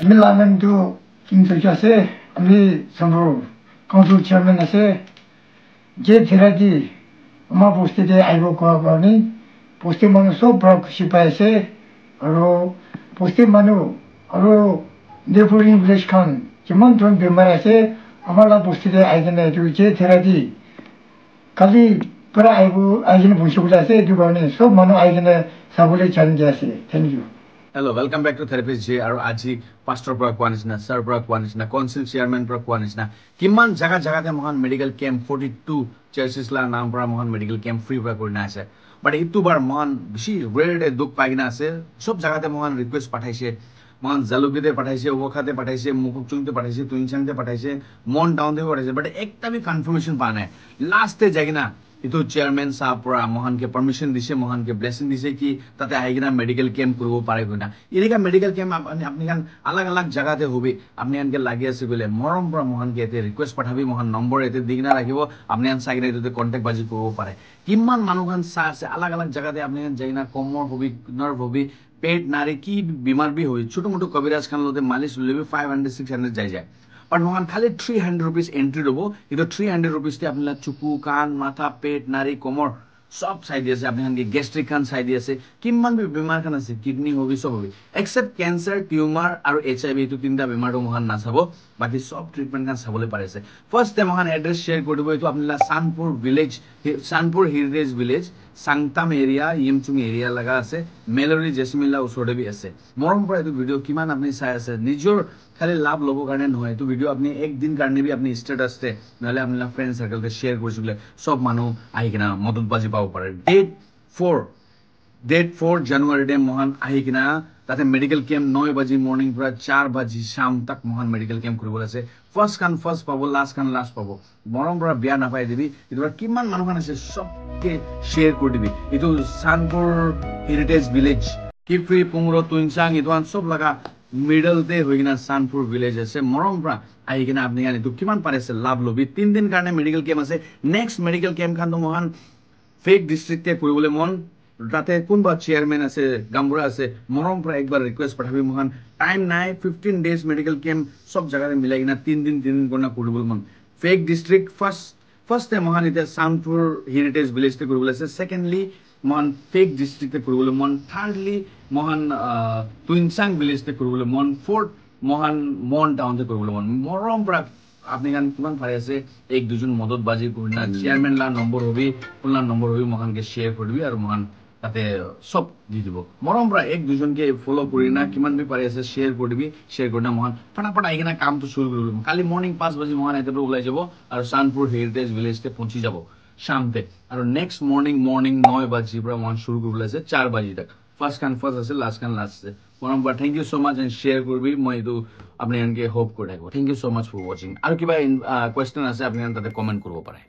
আমি লামেনটো কিংসক আছে আমি সনর কাউন্সিল চেয়ারম্যান আছে যে থেরাদি আমার বস্তিতে আইব কোয়ানি বস্তি মানুষ সব ব্রক খুশি পাইছে আর বস্তি মানুষ আর নেপুরি ভিলেজ খান যেমন ধরুন বেমার আছে আমার বস্তিতে আইগেনে যে থেরাদি খালি পুরা আইগেনে বসে আছে দুবারনে সব মানুষ আইগেনে সাবলে চ্যালেঞ্জ আছে thank you Hello, welcome back to Therapist J. Aro aji pastor pra kwanisna, sir pra kwanisna, council chairman pra kwanisna. Kiman jaga te mohan medical camp 42 churches la naam pra mohan medical camp free pra korina ase. But itu bar mohan bishi rare de duk paigina ase. Sob jaga te mohan request pathaise. Mohan Jalukite te pathaise, Wokhate pathaise, Mukukchung te pathaise, Tuinchang te pathaise, Mon town te pathaise. But ekta bhi confirmation pa nai. Last te jagina itu chairman sahab pura mohan ke permission dise mohan ke blessing dise ki tate aigina medical camp koribo pare koina inika medical camp apni kan alag jaga te hobi apni an ke lagi ase gole morom pura mohan ke ete request pathabi mohan number ete digna rakhibo apni an sagina ete contact baji koribo pare kimman manu kan sa ase alag jaga te apni kan jaina komor hobi nerve hobi পেট নারী কি বিমার B হই ছোট মোটো কবিরাজ খান লতে মালিশ লইবে 500 600 যাই যায় But mohan khali 300 rupees entry dobo. Ito 300 rupees te apni la chuku, kan, matha, pet, nari, komor. Sob side ase apni han gastric kan side ase. Kimman bi bimar kan ase kidney hobi sob hobi. Except cancer, tumor aru HIV itu tinta bimar do mohan na sabo. Baki sob treatment kan sabole pare ase. First te mohan address share koribo itu apni la Sanpur village, Sanpur Heritage Village. Sangtam area, Yimchung area laga ase. Melody Jesmila usode bi ase. Morom pora itu video kiman apni sai ase. Nijor খালি লাভ লব কাৰণে নহয় তো video আপনি এক দিন কাৰণে B আপনি স্ট্যাটাস তে নহলে আপনি ফ্ৰেন্ড সাৰ্কেল তে শেয়াৰ কৰিছিলে সব মানুহ আহি কিনা মদত বাজি পাব পাৰে ডেট 4 জানুৱাৰী ডে মহান আহি কিনা তাতে মেডিকেল ক্যাম্প 9 বাজি মৰ্নিং পৰা 4 বাজি শাম তক মহান মেডিকেল ক্যাম্প কৰিব আছে ফাৰ্স্ট কান ফাৰ্স্ট পাব লাস্ট কান লাস্ট পাব মৰম পৰা বিয়া নাপাই দিবি ইটোৰ কিমান মানুহ কান আছে সবকে শেয়াৰ কৰি দিবি ইটো সানপুৰ হেৰিটেজ ভিলেজ কিফ্ৰি পুংৰো তুইনচাং ইটোৱান সব লাগা middle te hoigina Sanpur village ase morom pra aigina apni ani to kiman parese lab lobi 3 din karone medical camp ase next medical camp khan to mohan fake district te koribole mon tate kunba chairman ase gambura ase morom pra ekbar request pathabi mohan time nai 15 days medical camp sob jaga re milagina 3 din korna koribole mon fake district first te mohan ite Sanpur heritage village te koribole ase secondly mohan fake district te koribole mon thirdly mohan Tuinsang village te koribole mon fourth mohan Mon town te koribole mon morom pra apni kan kiman pare ase ek dujon modot baji korina chairman la number hobi kunla number hobi mohan ke share koribi aru mohan tate sob di dibo morom pra ek dujon ke follow korina kiman bi pare ase share koribi share korina mohan फटाफट aigina kam to shuru koribo kali morning 5 baji mohan ete ulai jabo aru Sanpur heritage village te pਹੁੰচি jabo shamte aru next morning 9 baji pra mohan shuru koribole ase 4 baji tak first can first ase last can last ase morom but thank you so much and share korbi moi etu apni anke hope kori thakbo thank you so much for watching aru kiba question ase apni tate comment koribo pare